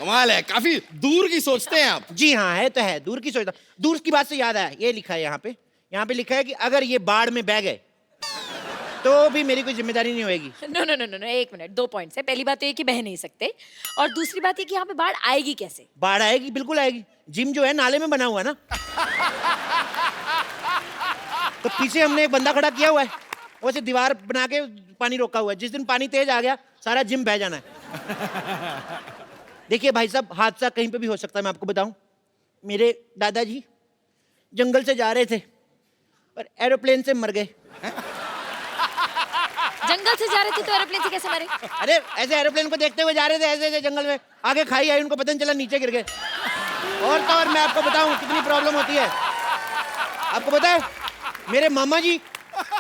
कमाल है, काफी दूर की सोचते हैं आप। जी हाँ, है तो है, दूर की सोचता। दूर की बात से याद आया, ये लिखा है यहाँ पे लिखा है कि अगर ये बाढ़ में बह गए तो भी मेरी कोई जिम्मेदारी नहीं होएगी। No no no no no, एक मिनट, 2 पॉइंट्स है। पहली बात तो ये कि बह नहीं सकते, और दूसरी बात ये कि यहाँ पे बाढ़ आएगी कैसे? बाढ़ आएगी, बिल्कुल आएगी। जिम जो है नाले में बना हुआ है ना, तो पीछे हमने एक बंदा खड़ा किया हुआ है, वैसे दीवार बना के पानी रोका हुआ है। जिस दिन पानी तेज आ गया, सारा जिम बह जाना है। देखिए भाई साहब, हादसा कहीं पे भी हो सकता है। मैं आपको बताऊं, मेरे दादाजी जंगल से जा रहे थे और एरोप्लेन से मर गए। जंगल से जा रहे थे तो एरोप्लेन से कैसे मरे? अरे ऐसे एरोप्लेन को देखते हुए जा रहे थे, ऐसे ऐसे जंगल में, आगे खाई आई, उनको पता नहीं चला, नीचे गिर गए। और तो और मैं आपको बताऊं कितनी प्रॉब्लम होती है। आपको पता है, मेरे मामा जी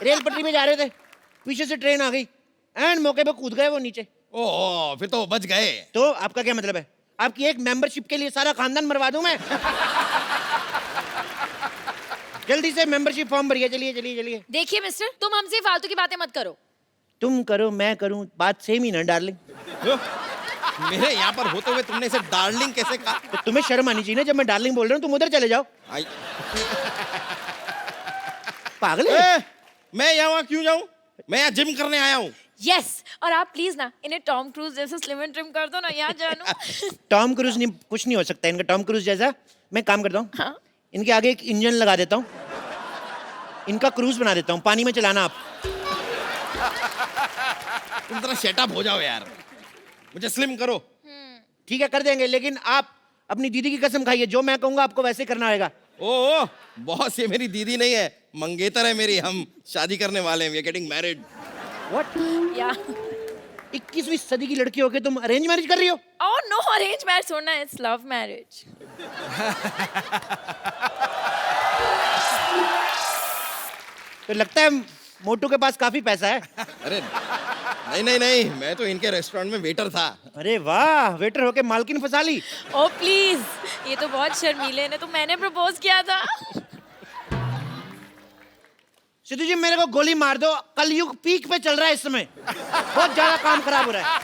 रेल पटरी में जा रहे थे, पीछे से ट्रेन आ गई, एंड मौके पे कूद गए वो नीचे। ओह, फिर तो बच गए। तो आपका क्या मतलब है? आपकी एक मेंबरशिप के लिए सारा खानदान मरवा दूं मैं? जल्दी से मेंबरशिप फॉर्म भरिए, चलिए चलिए चलिए। देखिए मिस्टर, तुम हमसे फालतू की बातें मत करो। तुम करो मैं करूं, बात सेम ही ना डार्लिंग। मेरे यहाँ पर होते हुए तुमने इसे डार्लिंग कैसे कहा? तो तुम्हें शर्म आनी चाहिए ना, जब मैं डार्लिंग बोल रहा हूँ तुम उधर चले जाओ। आई, पागल है? मैं यहाँ क्यों जाऊँ? मैं यहाँ जिम करने आया हूँ। यस, और आप प्लीज ना इन्हें टॉम क्रूज जैसे स्लिम एंड ट्रिम कर दो ना, यहाँ जानू। टॉम क्रूज नहीं, कुछ नहीं हो सकता इनका टॉम क्रूज जैसा। मैं काम करता हूँ, हाँ? इनके आगे एक इंजन लगा देता हूँ, इनका क्रूज बना देता हूँ, पानी में चलाना आप। तुम जरा सेटअप हो जाओ यार, मुझे स्लिम करो। ठीक है, कर देंगे, लेकिन आप अपनी दीदी की कसम खाइए, जो मैं कहूंगा आपको वैसे करना होगा। ओह बॉस, ये मेरी दीदी नहीं है, मंगेतर है मेरी। हम शादी करने वाले हैं, we are getting married. What? या 21वीं सदी की लड़की होके तुम अरेंज मैरिज कर रही हो? ओह नो, अरेंज मैरिज होना, इट्स लव मैरिज। तो लगता है मोटू के पास काफी पैसा है। अरे नहीं नहीं नहीं, मैं तो इनके रेस्टोरेंट में वेटर था। अरे वाह, वेटर होके मालकिन फंसा ली। ओ प्लीज, ये तो बहुत शर्मीले ने, तो मैंने प्रपोज किया था। सिद्धू जी, मेरे को गोली मार दो, कलयुग पीक पे चल रहा है इस समय, बहुत ज्यादा काम खराब हो रहा है।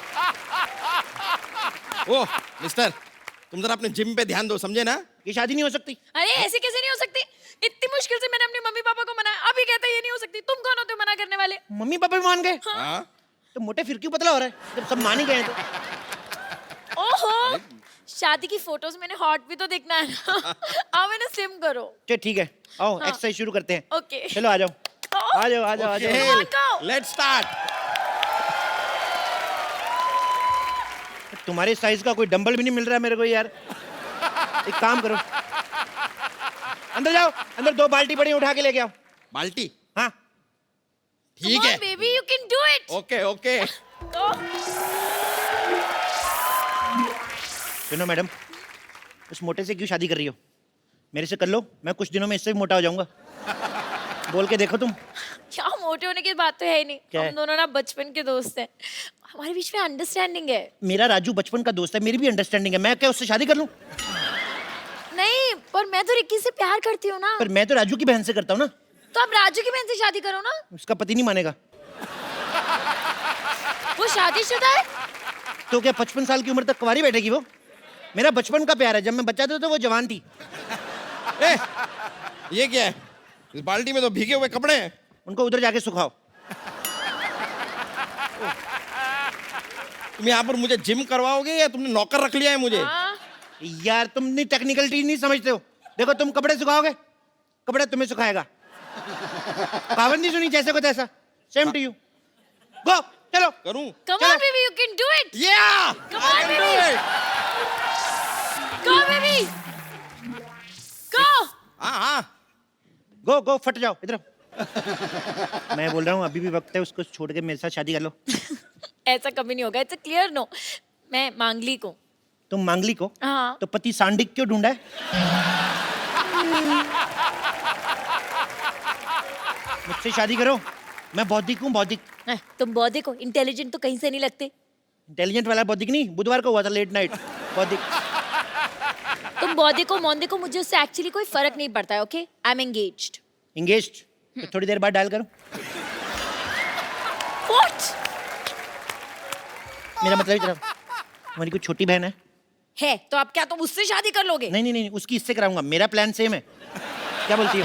ओह मिस्टर, तुम जरा अपने जिम पे ध्यान दो, समझे ना? ये शादी नहीं हो सकती। अरे ऐसे कैसे नहीं हो सकती? इतनी मुश्किल से मैंने अपने मम्मी पापा को मनाया, अभी कहते ये नहीं हो सकती। तुम कौन होते हो मना करने वाले? मम्मी पापा भी मान गए? हाँ? तो मोटे फिर क्यों पतला हो रहा है, जब सब मान ही गए हैं तो। ओहो, शादी की फोटोज मैंने हॉट भी तो दिखना है ना। आओ मैंने स्लिम करो। चलो ठीक है, आओ हाँ। एक्सरसाइज शुरू करते हैं। ओके। चलो आ जाओ, आ जाओ आ जाओ आ जाओ। on, go. Let's start. तुम्हारे साइज का कोई डंबल भी नहीं मिल रहा है मेरे को यार। एक काम करो, अंदर जाओ, अंदर 2 बाल्टी पड़ी, उठा के लेके आओ। बाल्टी? हाँ ठीक है। Baby, you can do it. Okay okay. सुनो मैडम, उस मोटे से क्यों शादी कर रही हो? मेरे से कर लो, मैं कुछ दिनों में इससे भी मोटा हो जाऊंगा। बोल के देखो तुम। क्या मोटे होने की बात तो है ही नहीं। क्या है? हम दोनों ना बचपन के दोस्त हैं, हमारे बीच में अंडरस्टैंडिंग है। मेरा राजू बचपन का दोस्त है, मेरी भी अंडरस्टैंडिंग है, मैं क्या उससे शादी कर लूं? नहीं, पर मैं तो रिक्की से प्यार करती हूँ ना। पर मैं तो राजू की बहन से करता हूँ ना। तो आप राजू की बहन से शादी करो ना। उसका पति नहीं मानेगा। वो शादीशुदा है। तो क्या 55 साल की उम्र तक कुंवारी बैठेगी वो? मेरा बचपन का प्यार है, जब मैं बच्चा था तो वो जवान थी। ए, ये क्या है? इस बाल्टी में तो भीगे हुए कपड़े हैं। उनको उधर जाके सुखाओ। तुम यहाँ पर मुझे जिम करवाओगे या तुमने नौकर रख लिया है मुझे? हाँ? यार तुम नहीं, टेक्निकल चीज नहीं समझते हो। देखो, तुम कपड़े सुखाओगे, कपड़े तुम्हें सुखाएगा। कहावत नहीं सुनी, जैसे को तैसा, सेम टू यू। गो, चलो। करूं? Come on baby, you can do it. Yeah! Come on, I can do baby. it. Go baby. Go. हाँ हाँ। गो गो, फट जाओ इधर। मैं बोल रहा हूँ अभी भी वक्त है, उसको छोड़ के मेरे साथ शादी कर लो। ऐसा कभी नहीं होगा, इट्स अ क्लियर नो। मैं मांगलिक हूँ। तुम मांगलिक हो? हाँ। तो पति सांडिक क्यों ढूंढा है? मुझसे शादी करो, मैं बौद्धिक हूँ, बौद्धिक। तुम बौद्धिक हो, इंटेलिजेंट तो कहीं से नहीं लगते। इंटेलिजेंट वाला बौद्धिक नहीं, बुधवार को हुआ था लेट नाइट बौद्धिक। तुम बौद्धिक हो, मौद्धिक हो, मुझे उससे एक्चुअली कोई फर्क नहीं पड़ता है। Okay, I am engaged. Engaged? तो थोड़ी देर बाद डायल करो। व्हाट? मेरा मतलब इतना, हमारी कोई छोटी बहन है, है तो आप क्या तुम उससे शादी कर लोगे? नहीं नहीं नहीं, उसकी इससे कराऊंगा, मेरा प्लान सेम है। क्या बोलती हो?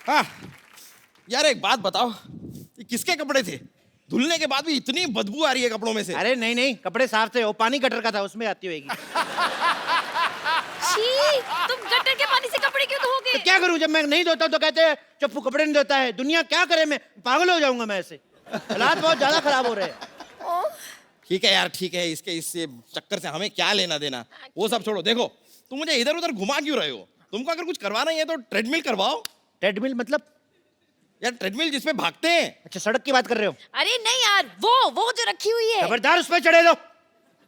हाँ यार एक बात बताओ, ये किसके कपड़े थे? धुलने के बाद भी इतनी बदबू आ रही है कपड़ों में से। अरे नहीं नहीं, कपड़े साफ थे, वो पानी गटर का था, उसमें आती होगी। छी, तुम गटर के पानी से कपड़े क्यों धोगे? तो क्या करूं, जब मैं नहीं धोता तो कहते हैं चप्पू कपड़े नहीं धोता है। दुनिया क्या करे, मैं पागल हो जाऊंगा मैं ऐसे। हालात बहुत ज्यादा खराब हो रहे हैं। ठीक है यार ठीक है, इसके इससे चक्कर से हमें क्या लेना देना, वो सब छोड़ो। देखो तुम मुझे इधर उधर घुमा क्यों रहे हो? तुमको अगर कुछ करवाना ही है तो ट्रेडमिल करवाओ। ट्रेडमिल मतलब? यार ट्रेडमिल जिसपे भागते हैं। अच्छा सड़क की बात कर रहे हो? अरे नहीं यार, वो जो रखी हुई है। खबरदार उस पर चढ़े दो,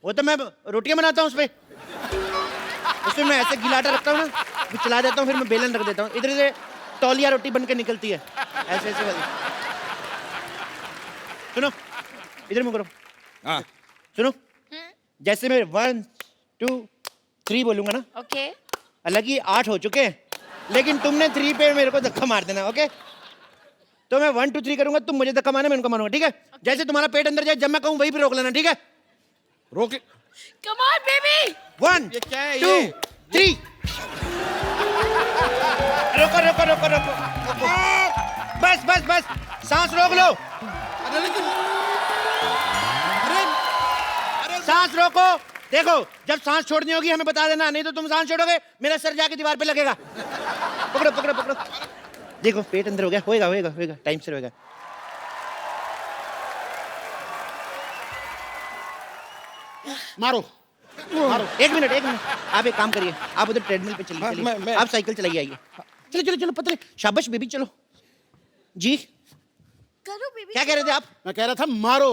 वो तो मैं रोटियां बनाता हूँ उस पे। उसमें मैं ऐसे गिलाटा रखता हूँ ना, फिर चला देता हूँ, फिर मैं बेलन रख देता हूँ, इधर से तौलिया रोटी बन के निकलती है ऐसे ऐसे वाली। सुनो, इधर मुँह करो। हाँ सुनो, जैसे मैं 1 2 3 बोलूंगा ना, ओके। अलग ही 8 हो चुके हैं, लेकिन तुमने 3 पे मेरे को धक्का मार देना। ओके, तो मैं 1 2 3 करूंगा, तुम मुझे धक्का मारना, मैं उनको मारूंगा, ठीक है? जैसे तुम्हारा पेट अंदर जाए, जब मैं कहूँ वहीं पे रोक लेना, ठीक है? रोक। Come on baby. 1 ये क्या है 2 ये? 3। रोको रोको रोको रोको रोको। बस बस बस, सांस रोक लो, अरे लेकिन अरे अरे सांस रोको। देखो, जब सांस छोड़नी होगी हमें बता देना, नहीं तो तुम सांस छोड़ोगे मेरा सर जाके दीवार पे लगेगा। पकड़ो पकड़ो पकड़ो। देखो पेट अंदर हो गया, होएगा होएगा होएगा, टाइम से होएगा। मारो मारो। 1 मिनट 1 मिनट, आप एक काम करिए, आप उधर ट्रेडमिल पे चलिए, हाँ, चलिए। मैं- आप साइकिल चलाइए, आइए। चलो चलो चलो पतले, शाबाश बेबी, चलो जी। करो बेबी। क्या कह रहे थे आप? मैं कह रहा था मारो।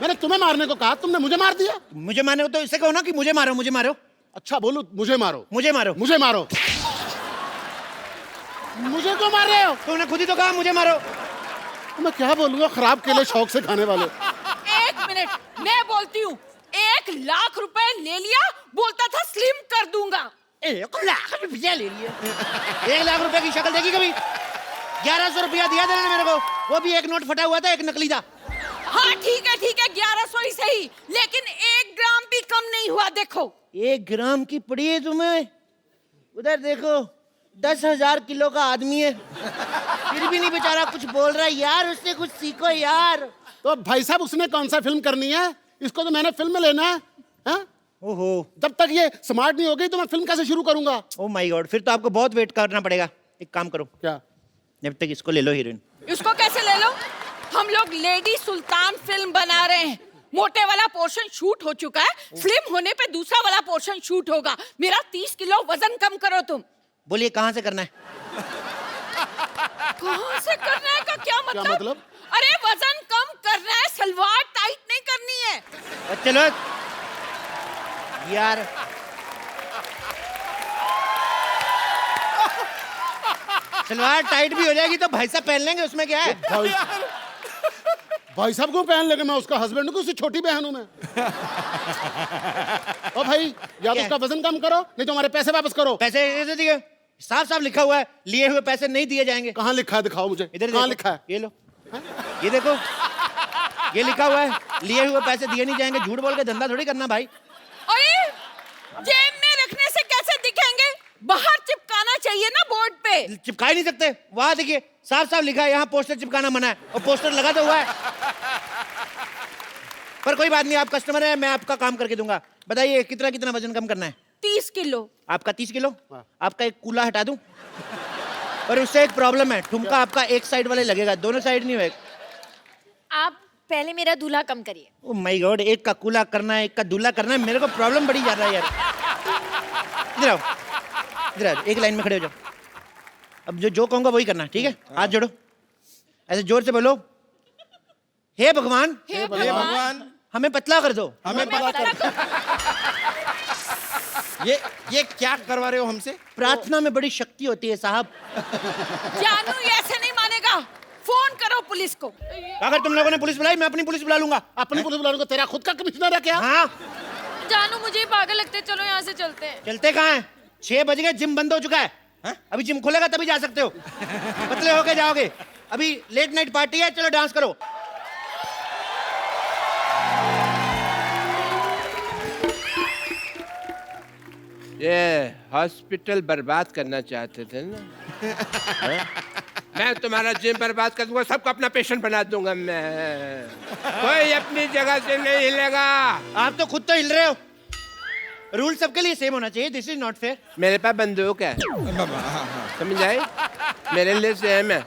मैंने तुम्हें मारने को कहा, तुमने मुझे मार दिया। मुझे मारो तो इसे कहो ना कि मुझे मारो, मुझे मारो, अच्छा बोलू, मुझे मारो। मुझे मारो। मुझे मारो। मुझे क्यों मार रहे हो? तुमने खुद ही तो कहा मुझे मारो। मैं क्या बोलूंगा, खराब केले शौक से खाने वाले। 1 मिनट, मैं बोलती हूँ। 1 लाख रुपए ले लिया, बोलता था स्लिम कर दूंगा। 1 लाख रुपया ले लिया। 1 लाख रुपए की शक्ल देखी कभी? 1100 रुपया दिया था मेरे को, वो भी एक नोट फटा हुआ था, एक नकली था। हाँ ठीक है 1100 ही सही, लेकिन 1 ग्राम भी कम नहीं हुआ। देखो 1 ग्राम की पड़ी है तुम्हें? उधर देखो, 10,000 किलो का आदमी है, फिर भी नहीं बेचारा कुछ बोल रहा है। यार उससे कुछ सीखो यार। तो भाई साहब उसने कौन सा फिल्म करनी है? इसको तो मैंने फिल्म में लेना है, हाँ? ओहो, जब तक ये स्मार्ट नहीं हो गई तो मैं फिल्म कैसे शुरू करूंगा? ओ माय गॉड, फिर तो आपको बहुत वेट करना पड़ेगा। एक काम करो, क्या? जब तक इसको ले लो हीरोइन। इसको कैसे ले लो? हम लोग लेडी सुल्तान फिल्म बना रहे हैं। मोटे वाला पोर्शन शूट हो चुका है, फिल्म होने पे दूसरा वाला पोर्शन शूट होगा। मेरा 30 किलो वजन कम करो तुम। बोलिए कहाँ से करना है? कहाँ से करना है का क्या मतलब? क्या मतलब? अरे वजन कम करना है, सलवार टाइट नहीं करनी है। और चलो यार, सलवार टाइट भी हो जाएगी तो भाई साहब पहन लेंगे, उसमें क्या है? भाई साहब को पहन लेंगे, मैं उसका हस्बैंड हूँ कि उसकी छोटी बहन हूँ मैं। ओ भाई, या तो क्या? उसका वजन कम करो, नहीं तो हमारे पैसे वापस करो। पैसे ऐसे दिए, साफ साफ लिखा हुआ है, लिए हुए पैसे नहीं दिए जाएंगे। कहाँ लिखा है, दिखाओ मुझे। इधर कहाँ देखो, लिखा है? ये लो, ये देखो, ये लिखा हुआ है, लिए हुए पैसे दिए नहीं जाएंगे। झूठ बोल के धंधा थोड़ी करना भाई। अरे जेब में रखने से कैसे दिखेंगे? बाहर चिपकाना चाहिए ना बोर्ड पे। चिपका ही नहीं सकते, वहां देखिए साफ साफ लिखा है, यहाँ पोस्टर चिपकाना मना है, और पोस्टर लगा तो हुआ है। पर कोई बात नहीं, आप कस्टमर है, मैं आपका काम करके दूंगा। बताइए कितना कितना वजन कम करना है? 30 किलो। आपका 30 किलो? आपका एक कूला हटा दूं? पर उससे एक प्रॉब्लम है, ठुमका आपका एक साइड वाले लगेगा, दोनों साइड नहीं होगा। आप पहले मेरा दूल्हा कम करिए। ओ माय गॉड, एक का कूला करना है, एक का दूल्हा करना है, मेरे को प्रॉब्लम बड़ी ज्यादा है यार। इधर आओ, इधर आओ, एक लाइन में खड़े हो जाओ। अब जो कहूंगा वही करना, ठीक है? हाथ जोड़ो, ऐसे जोर से बोलो, हे भगवान हे भगवान हमें पतला कर दो। हमें पता कर। ये क्या करवा रहे हो हमसे? प्रार्थना में बड़ी शक्ति होती है साहब। जानू ये ऐसे नहीं मानेगा, फोन करो पुलिस को। अगर तुम लोगों ने पुलिस बुलाई, मैं अपनी पुलिस बुला लूंगा। अपनी पुलिस बुलाने को तेरा खुद का कमिश्नर है क्या? हाँ, जानू मुझे ही पागल लगते हैं, चलो यहाँ से चलते हैं। चलते कहाँ हैं? 6 बज गए, जिम बंद हो चुका है। अभी जिम खुलेगा तभी जा सकते हो, पतले होके जाओगे। अभी लेट नाइट पार्टी है, चलो डांस करो। ये हॉस्पिटल बर्बाद करना चाहते थे ना? हाँ? मैं तुम्हारा जिम बर्बाद कर दूंगा, सबको अपना पेशेंट बना दूंगा मैं। कोई अपनी जगह से नहीं हिलेगा। आप तो खुद तो हिल रहे हो। रूल सबके लिए सेम होना चाहिए। This is not fair. मेरे पास बंदूक है, समझ आई? मेरे लिए सेम है,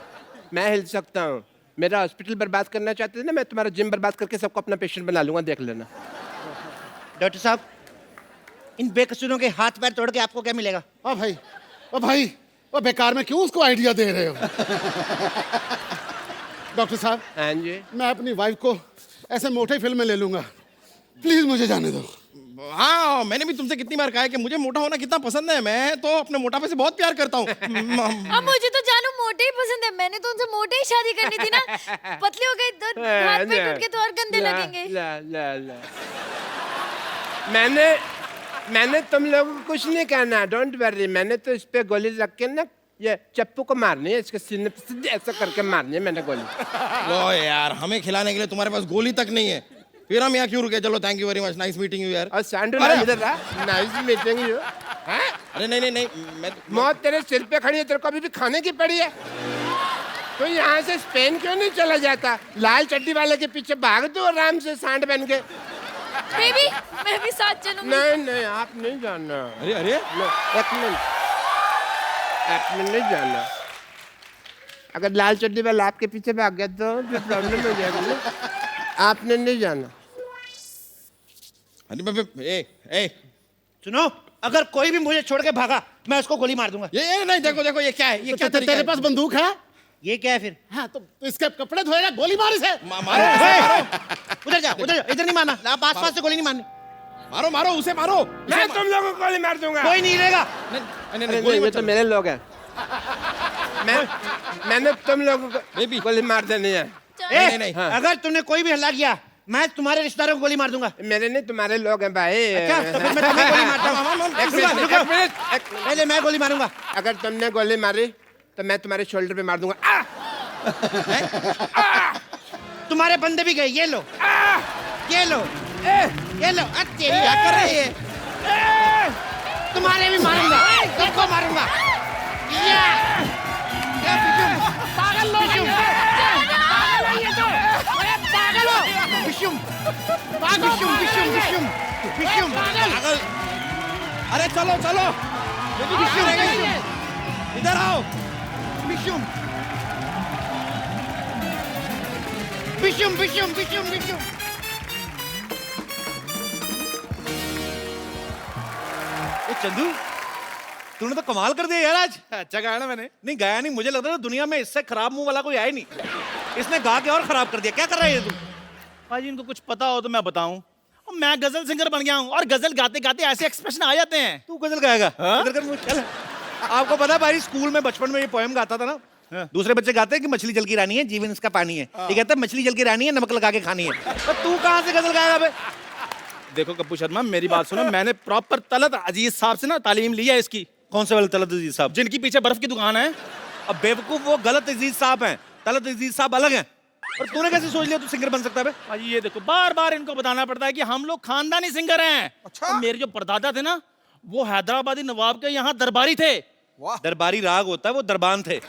मैं हिल सकता हूँ। मेरा हॉस्पिटल बर्बाद करना चाहते थे ना, मैं तुम्हारा जिम बर्बाद करके सबको अपना पेशेंट बना लूंगा, देख लेना। डॉक्टर साहब, इन बेकसूरों के हाथ पैर तोड़ के आपको क्या मिलेगा? ओ भाई ओ बेकार में क्यों उसको आइडिया दे रहे हो? डॉक्टर साहब, हाँ जी। मैं अपनी वाइफ को ऐसे मोटे फिल्म में ले लूंगा, प्लीज मुझे जाने दो। हाँ, मैंने भी तुमसे कितनी बार कहा है कि मुझे मोटा होना कितना पसंद है। मैं तो अपने मोटापे से बहुत प्यार करता हूँ। अब मुझे तो जानू मोटे ही पसंद है। मैंने तो उनसे मोटे ही शादी करनी थी ना। पतले हो गए तो हाथ पैर टूट के तो और गंदे लगेंगे। ला। मैंने तुम लोगों को कुछ नहीं कहना, डोंट वरी। मैंने तो इस पे गोली रख के ना, ये चप्पू को मारनी है, इसके सीने पे सीधे ऐसा करके मारनी है मैंने गोली। लो यार, हमें खिलाने के लिए तुम्हारे पास गोली तक नहीं है, फिर हम यहाँ क्यों रुके? चलो, thank you very much, nice meeting you यार। और सांडू इधर रहा, नाइस मीटिंग यू। अरे नहीं, मैं मौत तेरे सिर पे खड़ी है, तेरे को अभी भी खाने की पड़ी है। तो यहाँ से स्पेन क्यों नहीं चला जाता? लाल चड्डी वाले के पीछे भाग दो आराम से, सांड बन के। बेबी, मैं भी साथ चलूंगी। नहीं, आप नहीं जाना। अरे एक मिनट, आपने नहीं जाना। अगर लाल चड्डी वाला आपके पीछे भाग गया तो फिर प्रॉब्लम हो जाएगा ना। आपने नहीं जाना। अरे सुनो, अगर कोई भी मुझे छोड़ के भागा, मैं उसको गोली मार दूंगा। ये नहीं, देखो ये क्या है? ये क्या तरीका तेरे है? पास बंदूक है? ये क्या है फिर? हाँ, तो इसके कपड़े धोएगा, गोली मार इसे। मारो उधर जाओ, इधर नहीं मारना। आप आसपास से गोली नहीं मारनी। मारो उसे मारो। मैं तुम लोगों को गोली मार दूंगा। कोई नहीं रहेगा। नहीं, गोली ये तो मेरे लोग हैं। मैंने तुम लोगों को गोली मार देनी है। नहीं। अगर तुमने कोई भी हल्ला किया, मैं तुम्हारे रिश्तेदारों को गोली मार दूंगा। मेरे नहीं, तुम्हारे लोग हैं भाई। अच्छा, तो फिर मैं तुम्हें गोली मारता हूँ। रुको। पहले मैं गोली मारूंगा। अगर तुमने गोली मारी तो मैं तुम्हारे शोल्डर पे मार दूंगा। तुम्हारे बंदे भी गए, ये लो। ये लो। अच्छे क्या कर रही है? तुम्हारे भी मारूंगा, सबको मारूंगा। पागल लोग हैं ये। पागल हो। विशुम। पागल। अरे चलो इधर आओ। विशुम। चंदू, तूने तो कमाल कर दिया यार आज। अच्छा गाया ना मैंने? नहीं गाया नहीं, मुझे लग रहा था दुनिया में इससे खराब मुंह वाला कोई आया नहीं। इसने गा के और खराब कर दिया। क्या कर रहा है ये तू? भाजी इनको कुछ पता हो तो मैं बताऊं। और मैं गजल सिंगर बन गया हूं और गजल गाते गाते ऐसे एक्सप्रेशन आ जाते हैं। तू गजल गाएगा? इधर कर मुंह, चल। आपको पता है भाई, स्कूल में बचपन में ये पोएम गाता था ना, दूसरे बच्चे गाते हैं कि मछली जल की रानी है, जीवन इसका पानी है। ये कहता है मछली जल की रानी है, नमक लगा के खानी है। तो तू कहाँ से गजल गाएगा बे? देखो कप्पू शर्मा, मेरी बात सुनो। मैंने प्रॉपर तलत अजीज साहब से ना तालीम ली है इसकी। कौन से वाले तलत अजीज साहब? जिनकी पीछे बर्फ की दुकान है। अब बेवकूफ, वो गलत अजीज साहब हैं, तलत अजीज साहब अलग हैं। और तूने कैसे सोच लिया तू सिंगर बन सकता है बे? भाजी ये देखो, बार बार इनको बताना पड़ता है कि हम लोग खानदानी सिंगर हैं। अच्छा? मेरे जो परदादा थे ना, वो हैदराबादी नवाब के यहाँ दरबारी थे। दरबारी राग होता है, वो दरबान थे।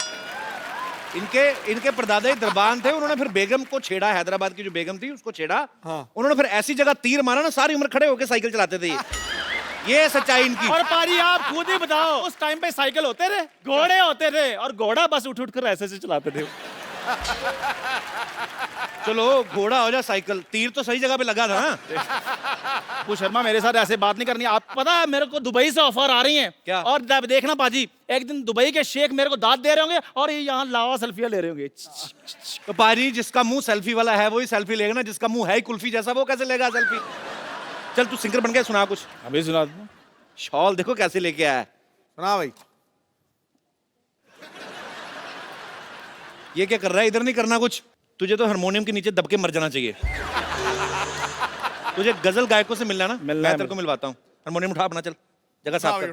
इनके परदादा ही दरबान थे। उन्होंने फिर बेगम को छेड़ा, हैदराबाद की जो बेगम थी उसको छेड़ा। उन्होंने फिर ऐसी जगह तीर मारा ना, सारी उम्र खड़े होकर साइकिल चलाते थे ये सच्चाई इनकी। और पारी आप खुद ही बताओ, उस टाइम पे साइकिल होते थे, घोड़े होते थे, और घोड़ा बस उठ कर ऐसे चलाते थे। चलो घोड़ा हो जा साइकिल, तीर तो सही जगह पे लगा था ना। वो शर्मा, मेरे साथ ऐसे बात नहीं करनी। आप पता है मेरे को दुबई से ऑफर आ रही हैं। क्या? और देखना पाजी, एक दिन दुबई के शेख मेरे को दाद दे रहे होंगे और ये यहाँ लावा सेल्फियां ले रहे होंगे। तो पाजी, जिसका मुंह सेल्फी वाला है वही सेल्फी लेगा ना, जिसका मुंह है ही कुल्फी जैसा, वो कैसे लेगा सेल्फी? चल तू सिंगर बन गया, सुना कुछ। अभी सुना दूं। शॉल देखो कैसे लेके आया है। सुना भाई। ये क्या कर रहा है? इधर नहीं करना कुछ। तुझे तो हारमोनियम के नीचे दब के मर जाना चाहिए। तुझे गजल गायकों से मिलना ना, मैं तेरे को मिलवाता हूँ। हारमोनियम उठा अपना, चल जगह साफ कर।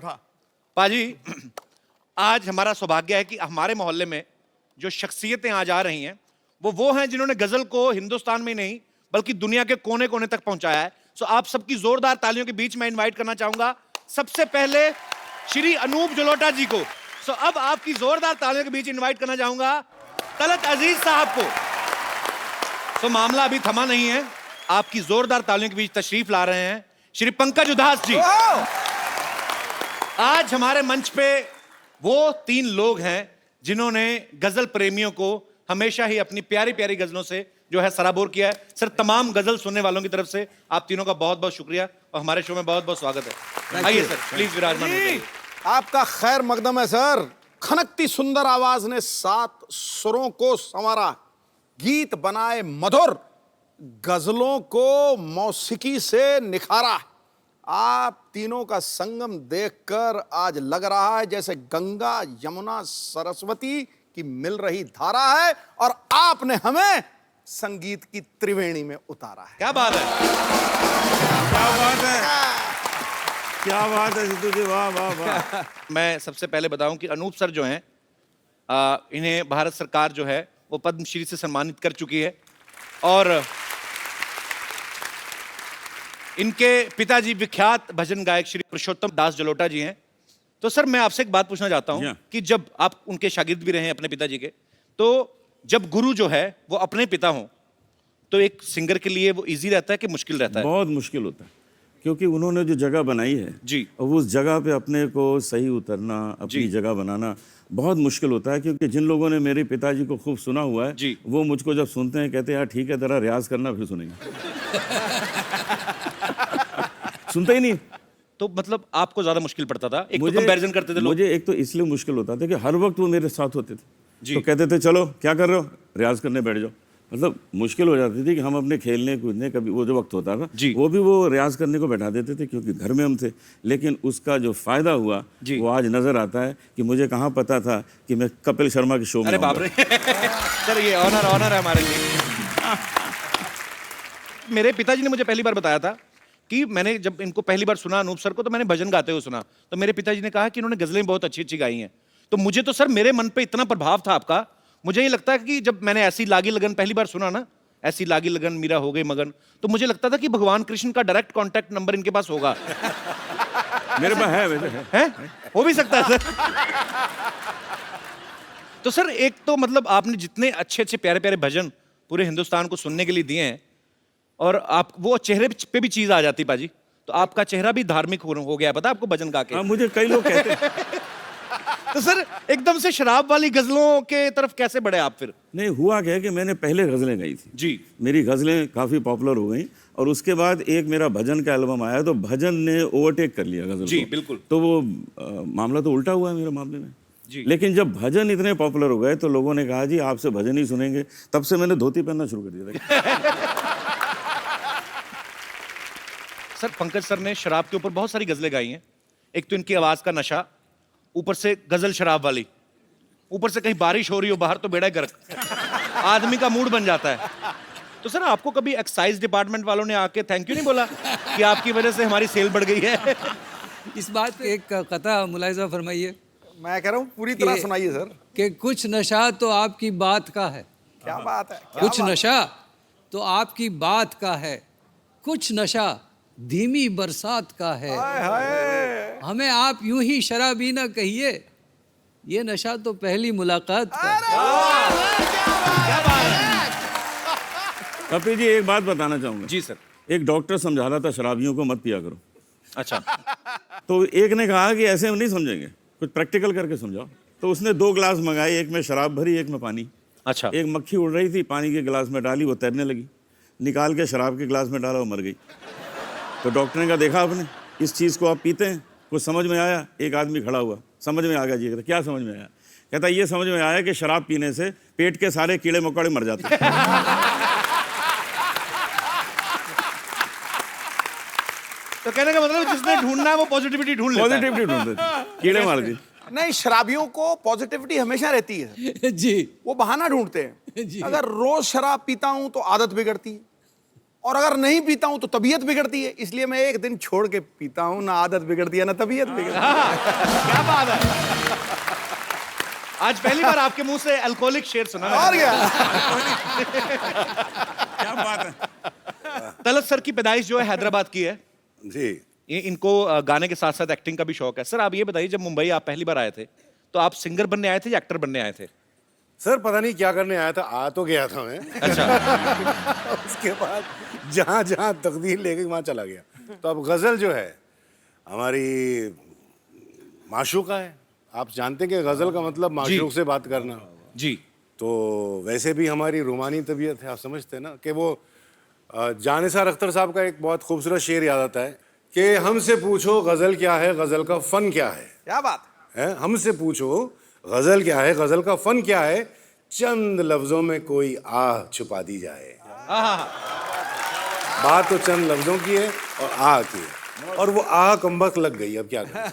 पाजी, आज हमारा सौभाग्य है कि हमारे मोहल्ले में जो शख्सियतें आज आ रही हैं वो हैं जिन्होंने गजल को हिंदुस्तान में नहीं बल्कि दुनिया के कोने कोने तक पहुंचाया है। सो आप सबकी जोरदार तालियों के बीच में इनवाइट करना चाहूंगा सबसे पहले श्री अनूप जलोटा जी को। सो अब आपकी जोरदार तालियों के बीच इनवाइट करना चाहूंगा तलत अजीज साहब को। तो मामला अभी थमा नहीं है, आपकी जोरदार तालियों के बीच तशरीफ ला रहे हैं श्री पंकज उदास जी। आज हमारे मंच पे वो 3 लोग हैं जिन्होंने गजल प्रेमियों को हमेशा ही अपनी प्यारी प्यारी गजलों से जो है सराबोर किया है। सर, तमाम गजल सुनने वालों की तरफ से आप तीनों का बहुत बहुत शुक्रिया और हमारे शो में बहुत बहुत स्वागत है। आइए सर, प्लीज विराजमान हो जाइए। आपका खैर मकदम है सर। खनकती सुंदर आवाज ने 7 सुरों को संवारा, गीत बनाए मधुर, गजलों को मौसीकी से निखारा। आप तीनों का संगम देखकर आज लग रहा है जैसे गंगा यमुना सरस्वती की मिल रही धारा है और आपने हमें संगीत की त्रिवेणी में उतारा है। क्या बात है, क्या बात है, क्या बात है सिद्धू जी, वाह वाह वाह। मैं सबसे पहले बताऊं कि अनूप सर जो हैं इन्हें भारत सरकार जो है वो पद्मश्री से सम्मानित कर चुकी है और इनके पिताजी विख्यात भजन गायक श्री पुरुषोत्तम दास जलोटा जी हैं। तो सर, मैं आपसे एक बात पूछना चाहता हूं कि जब आप उनके शागिर्द भी रहे हैं अपने पिताजी के, तो जब गुरु जो है वो अपने पिता हों तो एक सिंगर के लिए वो इजी रहता है कि मुश्किल रहता है? बहुत मुश्किल होता है, क्योंकि उन्होंने जो जगह बनाई है जी, और उस जगह पे अपने को सही उतरना, अपनी जगह बनाना बहुत मुश्किल होता है। क्योंकि जिन लोगों ने मेरे पिताजी को खूब सुना हुआ है जी, वो मुझको जब सुनते हैं कहते हैं यार ठीक है, जरा रियाज करना फिर सुनेंगे। सुनते ही नहीं। तो मतलब आपको ज्यादा मुश्किल पड़ता था? एक तो कंपैरिजन करते थे लोग। मुझे एक तो इसलिए मुश्किल होता था कि हर वक्त वो मेरे साथ होते थे, जी। तो कहते थे चलो क्या कर रहे हो, रियाज करने बैठ जाओ। मतलब मुश्किल हो जाती थी कि हम अपने खेलने कूदने, कभी वो जो वक्त होता था वो भी वो रियाज करने को बैठा देते थे क्योंकि घर में हम थे। लेकिन उसका जो फायदा हुआ वो आज नजर आता है कि मुझे कहाँ पता था कि मैं कपिल शर्मा के शो में। अरे बाप रे सर, ये ऑनर है हमारे लिए। मेरे पिताजी ने मुझे पहली बार बताया था कि मैंने जब इनको पहली बार सुना अनूप सर को, तो मैंने भजन गाते हुए सुना, तो मेरे पिताजी ने कहा कि इन्होंने गजलें बहुत अच्छी अच्छी गाई हैं। तो मुझे तो सर मेरे मन पे इतना प्रभाव था आपका, मुझे ये लगता है कि जब मैंने ऐसी लागी लगन पहली बार सुना ना, ऐसी लागी लगन मीरा हो गई मगन, तो मुझे लगता था कि भगवान कृष्ण का डायरेक्ट कांटेक्ट नंबर इनके पास होगा। मेरे पास है, वैसे है? हो भी सकता है सर। तो सर, एक तो मतलब आपने जितने अच्छे अच्छे प्यारे प्यारे भजन पूरे हिंदुस्तान को सुनने के लिए दिए हैं, और आप वो चेहरे पे भी चीज आ जाती पाजी, तो आपका चेहरा भी धार्मिक हो गया, पता आपको भजन गा के? मुझे कई लोग कहते हैं। तो सर, एकदम से शराब वाली गजलों के तरफ कैसे बढ़े आप फिर? नहीं, हुआ क्या कि मैंने पहले गजलें गाई थी जी, मेरी गजलें काफी पॉपुलर हो गई, और उसके बाद एक मेरा भजन का एल्बम आया तो भजन ने ओवरटेक कर लिया गजल जी को। बिल्कुल। तो वो मामला तो उल्टा हुआ है मेरे मामले में जी। लेकिन जब भजन इतने पॉपुलर हो गए तो लोगों ने कहा जी आपसे भजन ही सुनेंगे, तब से मैंने धोती पहनना शुरू कर दिया था। सर, पंकज सर ने शराब के ऊपर बहुत सारी गजलें गाई हैं। एक तो इनकी आवाज का नशा, ऊपर से गजल शराब वाली, ऊपर से कहीं बारिश हो रही हो बाहर तो बेड़ा गर्क, आदमी का मूड बन जाता है। तो सर, आपको कभी एक्साइज डिपार्टमेंट वालों ने आके थैंक यू नहीं बोला कि आपकी वजह से हमारी सेल बढ़ गई है? इस बात पे एक कथा मुलाहिजा फरमाइए। मैं कह रहा हूँ पूरी तरह सुनाइए सर। कि कुछ नशा तो आपकी बात का है। क्या बात है, कुछ नशा तो आपकी बात का है, कुछ नशा धीमी बरसात का है। हमें आप यूं ही शराबी ना कहिए, ये नशा तो पहली मुलाकात का है। कपिल जी, एक बात बताना चाहूंगा। जी सर। एक डॉक्टर समझा रहा था शराबियों को मत पिया करो। अच्छा। तो एक ने कहा कि ऐसे हम नहीं समझेंगे, कुछ प्रैक्टिकल करके समझाओ। तो उसने 2 गिलास मंगाए, एक में शराब भरी, एक में पानी। अच्छा। एक मक्खी उड़ रही थी, पानी के गिलास में डाली, वो तैरने लगी, निकाल के शराब के गिलास में डाला, वो मर गई। तो डॉक्टर ने कहा देखा आपने, इस चीज़ को आप पीते हैं, कुछ समझ में आया? एक आदमी खड़ा हुआ, समझ में आ गया जी। कहता क्या समझ में आया? कहता ये समझ में आया कि शराब पीने से पेट के सारे कीड़े मकोड़े मर जाते हैं। तो कहने का मतलब जिसने ढूंढना है वो पॉजिटिविटी ढूंढ लेता है। पॉजिटिविटी ढूंढते थे, कीड़े मार दी। नहीं, शराबियों को पॉजिटिविटी हमेशा रहती है जी। वो बहाना ढूंढते हैं। अगर रोज शराब पीता हूं तो आदत बिगड़ती है, और अगर नहीं पीता हूं तो तबीयत बिगड़ती है। इसलिए मैं एक दिन छोड़ के पीता हूं, ना आदत बिगड़ती है ना तबीयत बिगड़ती है। क्या बात है, आज पहली बार आपके मुंह से अल्कोहलिक शेर सुना। और क्या क्या बात है। तलत सर की पैदाइश जो है हैदराबाद की है जी। इनको गाने के साथ साथ एक्टिंग का भी शौक है। सर आप ये बताइए, जब मुंबई आप पहली बार आए थे तो आप सिंगर बनने आए थे या एक्टर बनने आए थे? सर पता नहीं क्या करने आया था, आ तो गया था मैं। अच्छा। उसके बाद जहाँ जहाँ तकदीर ले गई वहाँ चला गया। तो अब गजल जो है हमारी माशूका है। आप जानते हैं कि गजल का मतलब माशूक से बात करना जी। तो वैसे भी हमारी रूमानी तबीयत है, आप समझते हैं ना कि वो जानिसार अख्तर साहब का एक बहुत खूबसूरत शेर याद आता है कि हमसे पूछो गजल क्या है, गजल का फन क्या है। क्या बात है, हमसे पूछो गजल क्या है, गजल का फन क्या है, चंद लफ्जों में कोई आह छुपा दी जाए। बात तो चंद लफ्जों की है और आह की है, और वो आह कमबख्त लग गई, अब क्या करें।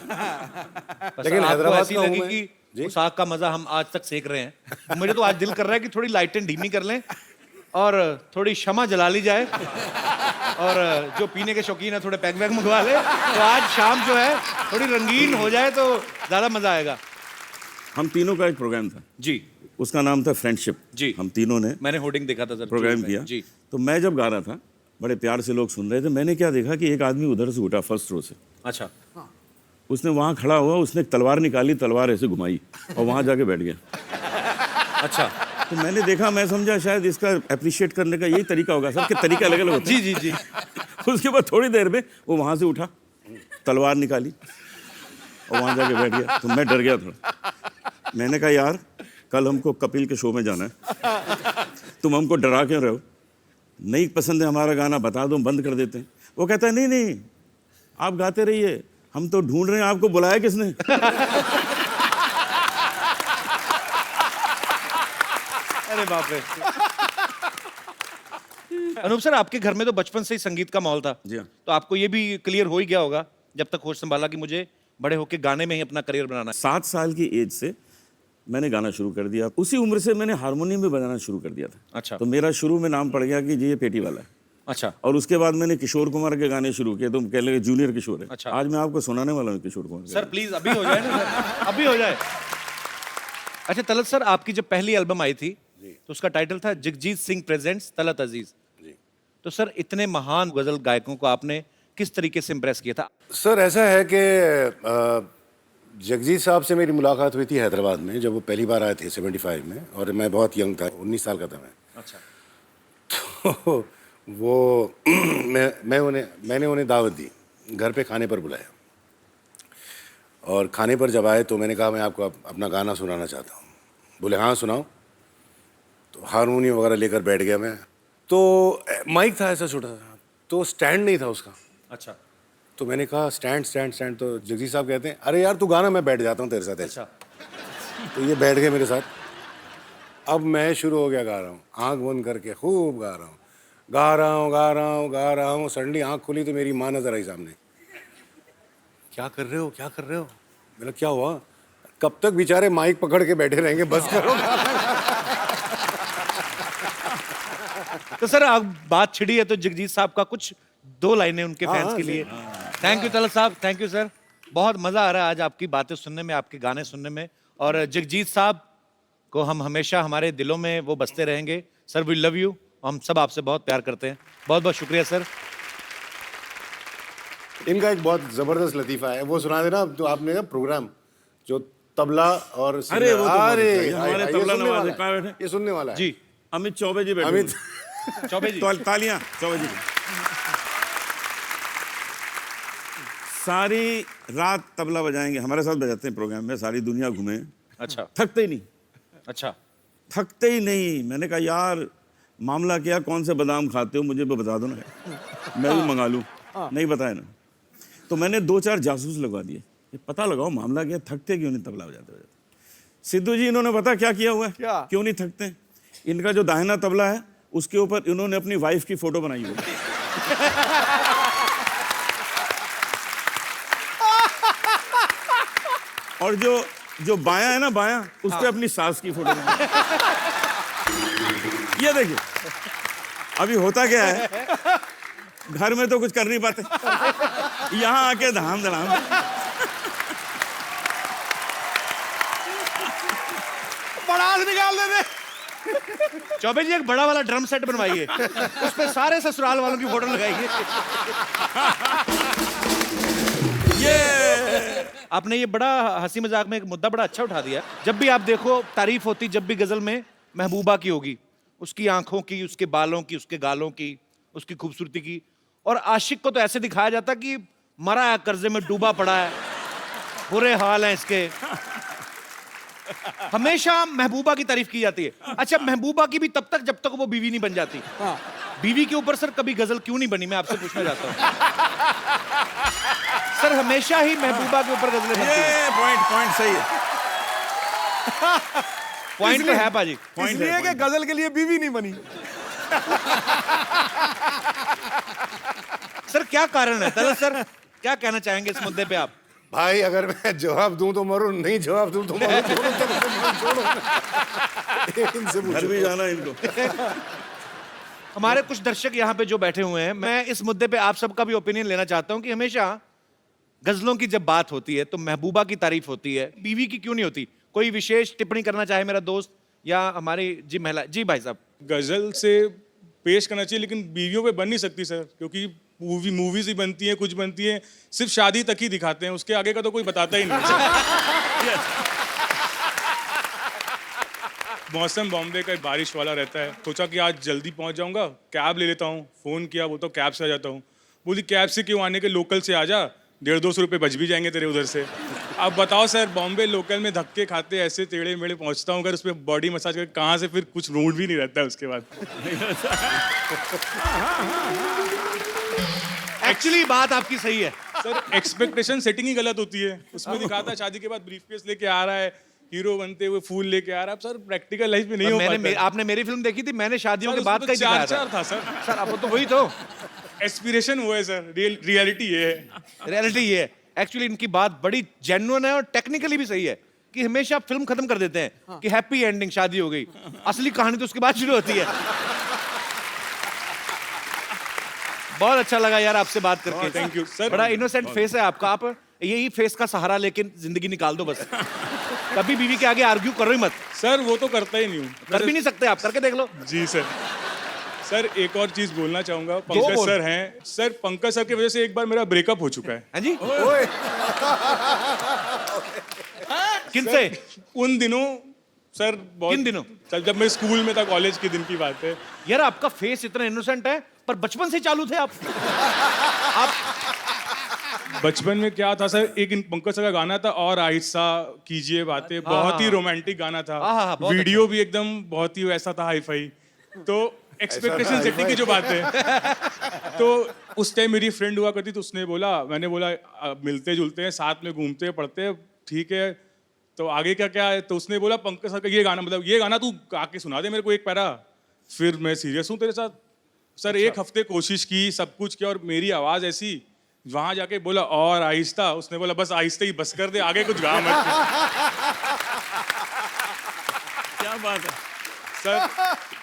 लेकिन हैदराबाद का हूं मैं। उस आग का मजा हम आज तक सेक रहे हैं। मुझे तो आज दिल कर रहा है कि थोड़ी लाइटें धीमी कर लें और थोड़ी शमा जला ली जाए, और जो पीने के शौकीन है थोड़े पैक वैक मंगवा ले, तो आज शाम जो है थोड़ी रंगीन हो जाए तो ज्यादा मजा आएगा। हम तीनों का एक प्रोग्राम था जी, उसका नाम था फ्रेंडशिप जी। हम तीनों ने मैंने होर्डिंग देखा था सर, प्रोग्राम किया जी। तो मैं जब गा रहा था, बड़े प्यार से लोग सुन रहे थे, मैंने क्या देखा कि एक आदमी उधर से उठा फर्स्ट रो से। अच्छा। उसने वहां खड़ा हुआ, उसने एक तलवार निकाली, तलवार ऐसे घुमाई और वहां जाके बैठ गया। अच्छा। तो मैंने देखा, मैं समझा शायद इसका अप्रिशिएट करने का यही तरीका होगा, सबके तरीके अलग अलग होते हैं। जी जी जी। उसके बाद थोड़ी देर में वो वहां से उठा, तलवार निकाली और वहां जाके बैठ गया। तो मैं डर गया थोड़ा। मैंने कहा यार कल हमको कपिल के शो में जाना है, तुम हमको डरा क्यों रहे हो? नहीं पसंद है हमारा गाना, बता दो, बंद कर देते हैं। वो कहता है नहीं नहीं आप गाते रहिए, हम तो ढूंढ रहे हैं आपको, बुलाया किसने? अरे बाप रे। अनूप सर, आपके घर में तो बचपन से ही संगीत का माहौल था। जी हाँ। तो आपको ये भी क्लियर हो ही गया होगा जब तक होश संभाला कि मुझे बड़े होके गाने में ही अपना करियर बनाना है। 7 साल की एज से मैंने गाना शुरू कर दिया। उसी उम्र से मैंने हारमोनियम भी बजाना शुरू कर दिया था। अच्छा। तो मेरा शुरू में नाम पड़ गया कि जी ये पेटी वाला है। अच्छा। और उसके बाद मैंने किशोर कुमार के गाने शुरू किए, तो कह लगे जूनियर किशोर है। अच्छा। आज मैं आपको सुनाने वाला हूँ किशोर कुमार के सर गाने। प्लीज अभी हो जाए ना सर, अभी हो जाए। अच्छा तलत सर, आपकी जब पहली एल्बम आई थी तो उसका टाइटल था जगजीत सिंह प्रेजेंट्स तलत अजीज। तो सर इतने महान गजल गायकों को आपने किस तरीके से इम्प्रेस किया था? सर ऐसा है कि जगजीत साहब से मेरी मुलाकात हुई थी हैदराबाद में, जब वो पहली बार आए थे 75 में, और मैं बहुत यंग था, 19 साल का था मैं। अच्छा। तो वो मैंने उन्हें दावत दी, घर पे खाने पर बुलाया, और खाने पर जब आए तो मैंने कहा मैं आपको अपना गाना सुनाना चाहता हूँ। बोले हाँ सुनाओ। तो हारमोनियम वगैरह लेकर बैठ गया मैं। तो माइक था ऐसा छोटा सा, तो स्टैंड नहीं था उसका। अच्छा। तो मैंने कहा स्टैंड स्टैंड स्टैंड। तो जगजीत साहब कहते हैं अरे यार तू गाना, मैं बैठ जाता हूँ तेरे साथ। अच्छा। तो ये बैठ गए मेरे साथ। अब मैं शुरू हो गया, गा रहा हूँ, आँख बंद करके खूब गा रहा हूँ, गा रहा हूँ गा रहा हूँ गा रहा हूँ। सडनली आँख खुली तो मेरी माँ नजर आई सामने। क्या कर रहे हो, क्या कर रहे हो? मैंने क्या हुआ? कब तक बेचारे माइक पकड़ के बैठे रहेंगे, बस करो। तो सर अब बात छिड़ी है तो जगजीत साहब का कुछ 2 लाइनें उनके फैंस के लिए। थैंक यू तलत साहब, थैंक यू सर। बहुत मजा आ रहा है आज आपकी बातें सुनने में, आपके गाने सुनने में, और जगजीत साहब को हम हमेशा हमारे दिलों में वो बसते रहेंगे। सर वी लव यू, हम सब आपसे बहुत प्यार करते हैं। बहुत बहुत शुक्रिया सर। इनका एक बहुत जबरदस्त लतीफा है, वो सुना देना। तो आपने का प्रोग्राम जो तबला और अरे वो तो अरे हमारे ये तबला सुनने नवाज वाला है, है, कहाँ बैठे? ये सुनने वाला है। जी अमित चौबे जी बैठे अमित चौबे जी। तालियां चौबे जी। सारी रात तबला बजाएंगे, हमारे साथ बजाते हैं प्रोग्राम में, सारी दुनिया घूमे। अच्छा। थकते ही नहीं। अच्छा। थकते ही नहीं। मैंने कहा यार मामला क्या, कौन से बादाम खाते हो, मुझे भी बता दो ना, मैं भी मंगा लूँ। नहीं बताया ना। तो मैंने 2-4 जासूस लगवा दिए, ये पता लगाओ मामला क्या, थकते क्यों नहीं तबला बजाते बजाते। सिद्धू जी इन्होंने पता क्या किया हुआ है, क्यों नहीं थकते? इनका जो दाहिना तबला है उसके ऊपर इन्होंने अपनी वाइफ की फोटो बनाई हुई है। और जो बायां है ना, बायां, उस पे अपनी सास की फोटो बनाई। ये देखिए अभी होता क्या है, घर में तो कुछ कर नहीं पाते, यहां आके धाम धड़ाम। बड़ास निकाल दे। चौबे जी एक बड़ा वाला ड्रम सेट बनवाइए, उस पे सारे ससुराल वालों की फोटो लगाइए। आपने ये बड़ा हंसी मजाक में एक मुद्दा बड़ा अच्छा उठा दिया। जब भी आप देखो तारीफ होती जब भी गजल में महबूबा की होगी, उसकी आंखों की, उसके बालों की, उसके गालों की, उसकी खूबसूरती की, और आशिक को तो ऐसे दिखाया जाता कि मरा है, कर्जे में डूबा पड़ा है, बुरे हाल हैं इसके। हमेशा महबूबा की तारीफ की जाती है। अच्छा, महबूबा की भी तब तक जब तक वो बीवी नहीं बन जाती। बीवी के ऊपर सर कभी गजल क्यों नहीं बनी, मैं आपसे पूछना चाहता हूं। सर हमेशा ही महबूबा के ऊपर गजलें बनती हैं। पॉइंट सही है। पॉइंट तो है पाजी। इसलिए कि गजल के लिए बीवी नहीं बनी। सर क्या कारण है तलत सर, क्या कहना चाहेंगे इस मुद्दे पे आप? भाई अगर मैं जवाब दूं तो मरूं, नहीं जवाब दूं तो मरूं, छोड़ो। इनसे घर भी जाना इनको। हमारे कुछ दर्शक यहाँ पे जो बैठे हुए हैं, मैं इस मुद्दे पे आप सबका भी ओपिनियन लेना चाहता हूँ कि हमेशा गजलों की जब बात होती है तो महबूबा की तारीफ होती है, बीवी की क्यों नहीं होती? कोई विशेष टिप्पणी करना चाहे मेरा दोस्त या हमारी जी महिला? जी भाई साहब। गजल से पेश करना चाहिए, लेकिन बीवियों पे बन नहीं सकती सर, क्योंकि मूवीज ही बनती हैं, कुछ बनती हैं, सिर्फ शादी तक ही दिखाते हैं, उसके आगे का तो कोई बताता ही नहीं। मौसम बॉम्बे का बारिश वाला रहता है, सोचा कि आज जल्दी पहुंच जाऊंगा, कैब ले लेता हूँ, फोन किया, वो तो कैब से आ जाता हूँ। बोली कैब से क्यों आने के, लोकल से आ जा, 150-200 रुपये बच भी जाएंगे तेरे उधर से। अब बताओ सर, बॉम्बे लोकल में धक्के खाते ऐसे टेढ़े मेढ़े पहुंचता हूँ, अगर उसमें बॉडी मसाज कर कहाँ से फिर कुछ मूड भी नहीं रहता है उसके बाद। एक्चुअली बात आपकी सही है सर, एक्सपेक्टेशन सेटिंग ही गलत होती है। उसमें दिखाता है शादी के बाद ब्रीफकेस लेके आ रहा है, हीरो बनते हुए फूल लेके आ रहा है। सर प्रैक्टिकल लाइफ में नहीं हो पाता। आपने मेरी फिल्म देखी थी, मैंने शादियों के बाद का ही दिखाया था सर। सर अब तो वही तो एस्पिरेशन वो है सर, रियलिटी ये है। रियलिटी ये है। एक्चुअली इनकी बात बड़ी जेन्युइन है और टेक्निकली भी सही है कि हमेशा फिल्म खत्म कर देते हैं कि हैप्पी एंडिंग, शादी हो गई। असली कहानी तो उसके बाद शुरू होती है। बहुत अच्छा लगा यार आपसे बात करके। Thank you sir. बड़ा इनोसेंट फेस है आपका, आप यही फेस का सहारा लेके जिंदगी निकाल दो बस। कभी बीवी के आगे आर्ग्यू करो ही मत। सर वो तो करता ही नहीं हूँ। कर भी नहीं सकते आप, करके देख लो। जी सर। सर एक और चीज बोलना चाहूंगा, पंकज सर हैं सर, पंकज सर की वजह से एक बार मेरा ब्रेकअप हो चुका है। हाँ जी? किनसे? उन दिनों सर, बहुत किन दिनों? सर जब मैं स्कूल में था, कॉलेज के दिन की बात है। यार आपका फेस इतना इनोसेंट है, पर बचपन से चालू थे आप। बचपन में क्या था सर, एक पंकज सर का गाना था, और आहिस्ता कीजिए बातें, बहुत ही रोमांटिक गाना था। वीडियो भी एकदम बहुत ही वैसा था, हाई फाई। तो एक्सपेक्टेशन सेटिंग की जो बात है, तो उस टाइम मेरी फ्रेंड हुआ करती, तो उसने बोला, मैंने बोला मिलते जुलते हैं, साथ में घूमते हैं, पढ़ते हैं, ठीक है, तो आगे क्या है? तो उसने बोला पंकज सर का ये गाना, मतलब ये गाना तू आके सुना दे मेरे को एक पैरा। फिर मैं सीरियस हूँ तेरे साथ सर। एक हफ्ते कोशिश की, सब कुछ किया, और मेरी आवाज ऐसी, वहां जाके बोला और आहिस्ता, उसने बोला बस आहिस्ता ही बस कर दे, आगे कुछ गा मत। क्या बात है सर।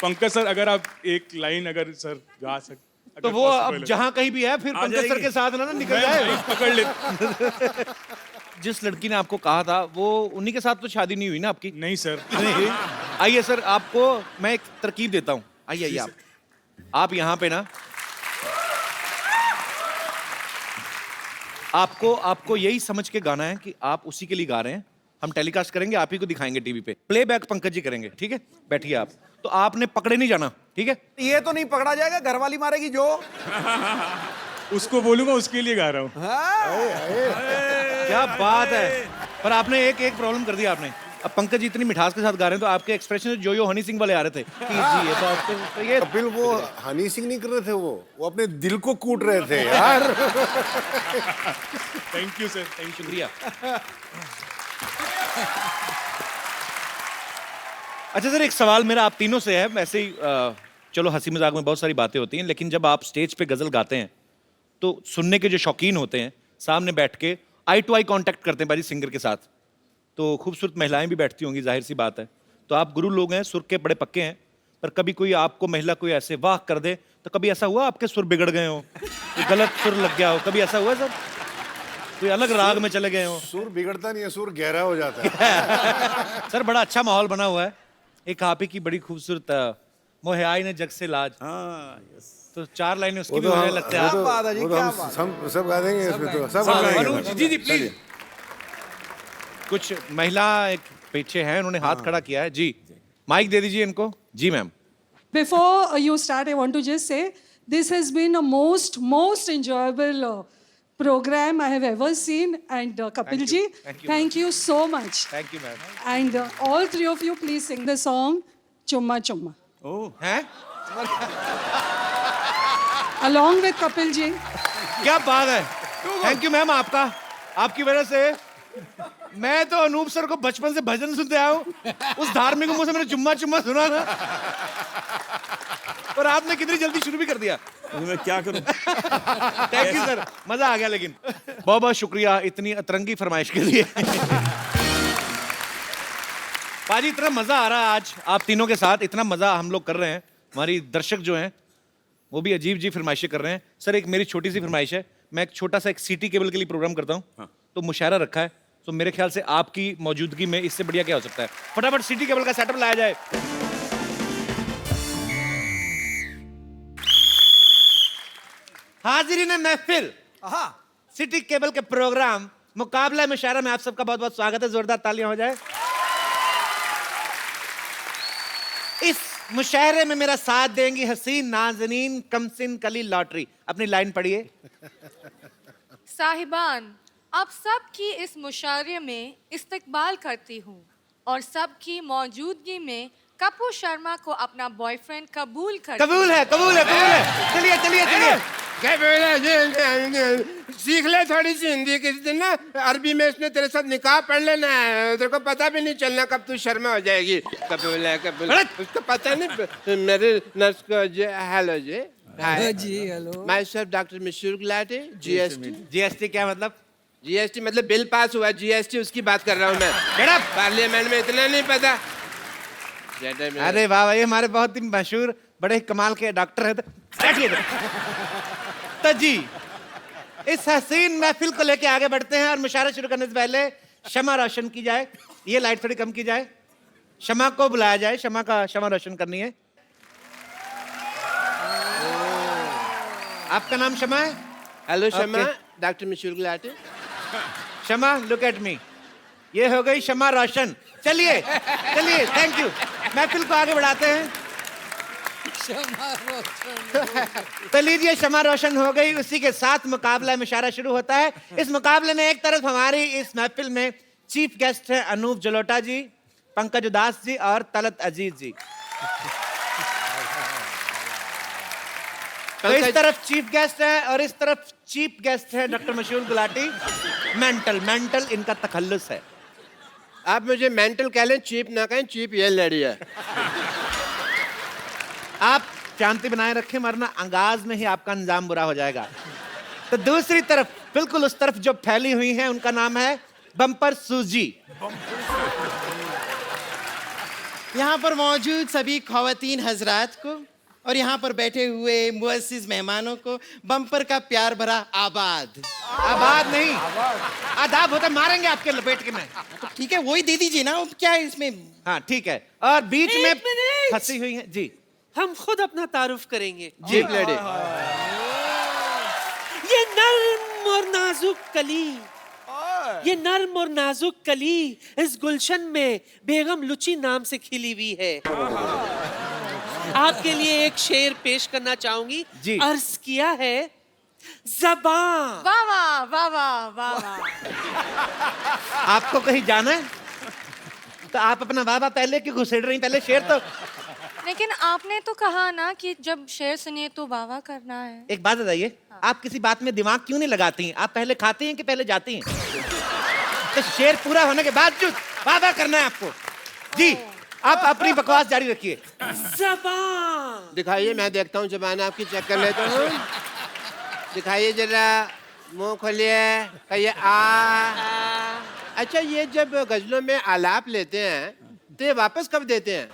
पंकज सर अगर आप एक लाइन अगर सर गा सकते तो वो अब जहां कहीं भी है, फिर पंकज सर के साथ ना निकल जाए, पकड़ ले। जिस लड़की ने आपको कहा था वो उन्हीं के साथ तो शादी नहीं हुई ना आपकी? नहीं सर। नहीं। आइए सर, आपको मैं एक तरकीब देता हूँ। आइए आप यहाँ पे ना, आपको यही समझ के गाना है कि आप उसी के लिए गा रहे हैं। हम टेलीकास्ट करेंगे, आप ही को दिखाएंगे टीवी पे, प्लेबैक पंकज जी करेंगे, ठीक है? बैठिए आप। तो आपने पकड़े नहीं जाना, ठीक है? ये तो नहीं पकड़ा जाएगा, घरवाली मारेगी जो। उसको बोलूंगा, उसके लिए गा रहा हूँ। क्या बात है। पर आपने एक प्रॉब्लम कर दिया आपने। अब पंकज जी इतनी मिठास के साथ गा रहे हैं तो आपके एक्सप्रेशन जो हनी सिंह वाले आ रहे थे कि जी ये तो ये कपिल, वो हनी सिंह नहीं कर रहे थे, वो अपने दिल को कूट रहे थे यार। Thank you sir, thank you, शुक्रिया। अच्छा सर, एक सवाल मेरा आप तीनों से है। वैसे ही चलो हंसी मजाक में बहुत सारी बातें होती हैं, लेकिन जब आप स्टेज पे गजल गाते हैं तो सुनने के जो शौकीन होते हैं सामने बैठ के आई टू आई कांटेक्ट करते हैं बाजी सिंगर के साथ, तो खूबसूरत महिलाएं भी बैठती होंगी, जाहिर सी बात है। तो आप गुरु लोग हैं, सुर के बड़े पक्के हैं, पर कभी कोई आपको महिला कोई ऐसे वाह कर दे तो कभी ऐसा हुआ आपके सुर बिगड़ गए हो, गलत सुर लग गया हो, कभी ऐसा हुआ सर? कोई अलग राग में चले गए हो? सुर बिगड़ता नहीं है, सुर गहरा हो जाता है। सर बड़ा अच्छा माहौल बना हुआ है। एक आप ही की बड़ी खूबसूरत मोहे आई ने जग से लाज। तो 4 लाइनें उसकी वो भी तो होने हम लगते हैं। वो तो हम सब गा देंगे इसमें तो सब गा देंगे। जी जी प्लीज। कुछ महिला एक पीछे हैं, उन्होंने हाथ खड़ा किया है जी। माइक दे दीजिए इनको। जी ma'am. Before you start, I want to just say this has been a most enjoyable program I have ever seen. And Kapil ji, thank you so much. Thank you ma'am. And all three of you, please sing the song Chumma Chumma ओह हैं? along with Kapil ji. क्या बात है। Thank you ma'am, आपकी वजह से मैं तो Anoop sir को बचपन से भजन सुनते आया हूँ। उस धार्मिक मुंह से मैंने चुम्मा चुम्मा सुना ना, और आपने कितनी जल्दी शुरू भी कर दिया। तो मैं क्या करूं? थैंक यू सर, मजा आ गया। लेकिन बहुत बहुत शुक्रिया इतनी अतरंगी फरमाइश के लिए। पाजी इतना मजा आ रहा है आज आप तीनों के साथ, इतना मजा हम लोग कर रहे हैं। हमारी दर्शक जो हैं वो भी अजीब अजीब फरमाइशें कर रहे हैं। सर एक मेरी छोटी सी फरमाइश है, मैं एक छोटा सा एक सिटी केबल के लिए प्रोग्राम करता हूँ। तो मुशायरा रखा है, तो मेरे ख्याल से आपकी मौजूदगी में इससे बढ़िया क्या हो सकता है। फटाफट सिटी केबल का सेटअप लाया जाए। हाजिरीन महफिल, सिटी केबल के प्रोग्राम मुकाबला मुशायरा में आप सबका बहुत बहुत स्वागत है। जोरदार तालियां हो जाए। इस मुशायरे में मेरा साथ देंगी हसीन नाज़नीन कमसिन कली लॉटरी। अपनी लाइन पढ़िए। साहिबान, आप सबकी इस मुशायरे में इस्तकबाल करती हूँ और सबकी मौजूदगी में कपूर शर्मा को अपना बॉयफ्रेंड कबूल कर। कबूल है। चलिए चलिए चलिए। सीख ले थोड़ी सी हिंदी। किसी दिन ना अरबी में इसने तेरे साथ निकाह पढ़ लेना है, तेरे को पता भी नहीं चलना कब तू शर्मा हो जाएगी। कबूल है कबूल। उसको पता नहीं। मेरे नर्स को हेलो जी। जी hello. Myself doctor Mashoor Gulati. GST क्या मतलब? जीएसटी मतलब बिल पास हुआ, जीएसटी उसकी बात कर रहा हूँ मैं। पार्लियामेंट में इतना नहीं पता। अरे वाह भाई, हमारे बहुत ही मशहूर बड़े कमाल के डॉक्टर हैं। तो जी इस हसीन महफिल को लेके आगे बढ़ते हैं और मुशायरा शुरू करने से पहले शमा रोशन की जाए। ये लाइट थोड़ी कम की जाए। शमा को बुलाया जाए, शमा रोशन करनी है। आपका नाम शमा है? Hello Shama, doctor Mashoor Gulati. Shama look at me, ये हो गई शमा रोशन। चलिए थैंक यू। महफिल को आगे बढ़ाते हैं। तो लीजिए शमा रोशन हो गई, उसी के साथ मुकाबला मुशायरा शुरू होता है। इस मुकाबले में एक तरफ हमारी इस महफिल में चीफ गेस्ट हैं अनूप जलोटा जी, पंकज उदास जी और तलत अजीज जी। तो इस तरफ चीफ गेस्ट है और इस तरफ चीफ गेस्ट है डॉक्टर मशहूर गुलाटी। मेंटल इनका तखल्लुस है। आप मुझे मेंटल कह लें, चीप ना कहें। चीप ये लड़ी है। आप शांति बनाए रखें, वरना अंगाज में ही आपका अंजाम बुरा हो जाएगा। तो दूसरी तरफ, बिल्कुल उस तरफ जो फैली हुई है, उनका नाम है बम्पर सूजी। यहाँ पर मौजूद सभी ख़वातीन हजरात को और यहाँ पर बैठे हुए मुअस्सिस मेहमानों को बम्पर का प्यार भरा आबाद। आबाद नहीं, आदाब होता, मारेंगे आपके लपेट के। में तो ठीक है, वही दे दीजिए ना, क्या है इसमें। हाँ ठीक है। और बीच में फंसी हुई है जी। हम खुद अपना तारुफ करेंगे। जी लड़े। ये नर्म और नाजुक कली, ये नर्म और नाजुक कली इस गुलशन में बेगम लुची नाम से खिली हुई है। आपके लिए एक शेर पेश करना चाहूंगी। जी। अर्ज किया है ज़बान। वाह वाह वाह वाह वाह वाह। आपको कहीं जाना है तो आप अपना वाह वाह पहले क्यों घुसेड़ रही? पहले शेर तो। लेकिन आपने तो कहा ना कि जब शेर सुनिए तो वाह वाह करना है। एक बात बताइए, आप किसी बात में दिमाग क्यों नहीं लगाती हैं? आप पहले खाती हैं कि पहले जाती हैं? तो शेर पूरा होने के बाद जो वाह वाह करना है आपको। जी आप अपनी बकवास जारी रखिए। ज़बान दिखाइए, मैं देखता हूँ जबान आपकी चेक कर लेता हूँ। दिखाइए जरा, मुंह खोलिए, कहिए आ। अच्छा, ये जब गजलों में आलाप लेते हैं तो ये वापस कब देते हैं?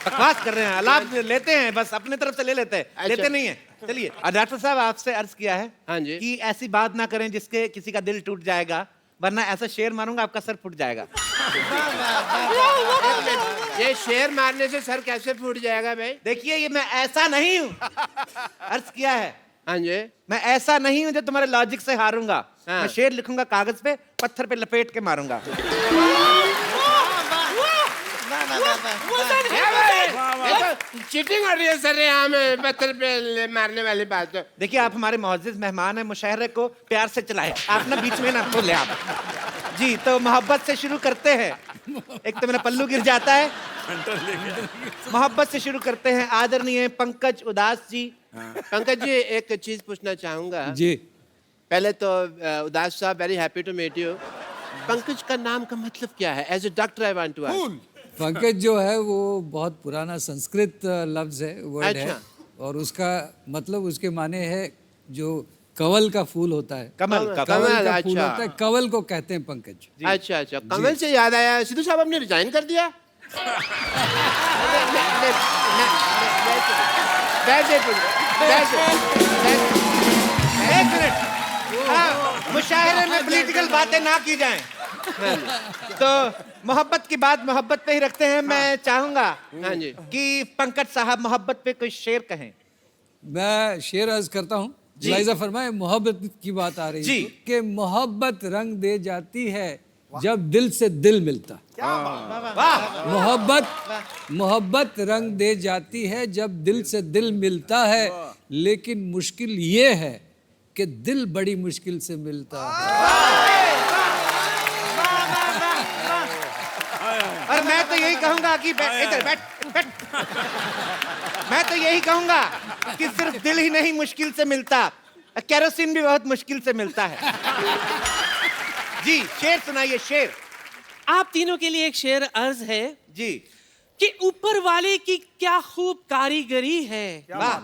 बकवास कर रहे हैं, आलाप लेते हैं, बस अपने तरफ से ले लेते हैं। अच्छा। लेते नहीं है। चलिए, और डॉक्टर साहब आपसे अर्ज किया है हाँ जी। कि ऐसी बात ना करें जिसके किसी का दिल टूट जाएगा। वरना ऐसा शेर मारूंगा आपका सर फूट जाएगा। ये शेर मारने से सर कैसे फूट जाएगा भाई? देखिए ये मैं ऐसा नहीं हूँ, अर्ज किया है। हाँ जी, मैं ऐसा नहीं हूँ जो तुम्हारे लॉजिक से हारूंगा। हाँ। मैं शेर लिखूंगा कागज पे, पत्थर पे लपेट के मारूंगा। चीटिंग हो रही है सर यहाँ में पत्थर पे मारने वाली बात। देखिए आप हमारे मुअज़्ज़िज़ मेहमान हैं, मुशायरे को प्यार से चलाएं, आप ना बीच में ना बोले आप। जी तो मोहब्बत से शुरू करते हैं। एक तो मेरा पल्लू गिर जाता है। मोहब्बत से शुरू करते हैं। आदरणीय पंकज उदास जी। पंकज जी एक चीज पूछना चाहूंगा जी। पहले तो उदास साहब very happy to meet you. Pankaj का नाम का मतलब क्या है? As a doctor I want to ask. Pankaj जो है वो बहुत पुराना संस्कृत लफ्ज है, वर्ड है, और उसका मतलब उसके माने है जो कवल का फूल होता है। कमल का फूल अच्छा। होता है, कवल को कहते हैं पंकज। अच्छा अच्छा, कमल से याद आया, सिद्धू साहब आपने रिजाइन कर दिया? एक मिनट, मुशायरे में पॉलिटिकल बातें ना की जाएं। तो मोहब्बत की बात मोहब्बत पे ही रखते हैं। मैं चाहूंगा कि पंकज साहब मोहब्बत पे कोई शेर कहें। मैं शेर अर्ज करता हूँ। लाइजा फरमाए, मोहब्बत की बात आ रही जी। है कि मोहब्बत रंग दे जाती है जब दिल से दिल मिलता। मोहब्बत रंग दे जाती है जब दिल से दिल मिलता है, लेकिन मुश्किल ये है कि दिल बड़ी मुश्किल से मिलता है। और मैं तो यही कहूंगा कि इधर बैठ बैठ। मैं तो यही कहूंगा कि सिर्फ दिल ही नहीं मुश्किल से मिलता, केरोसिन भी बहुत मुश्किल से मिलता है। जी शेर सुनाइए, शेर। आप तीनों के लिए एक शेर अर्ज है जी कि ऊपर वाले की क्या खूब कारीगरी है, वाह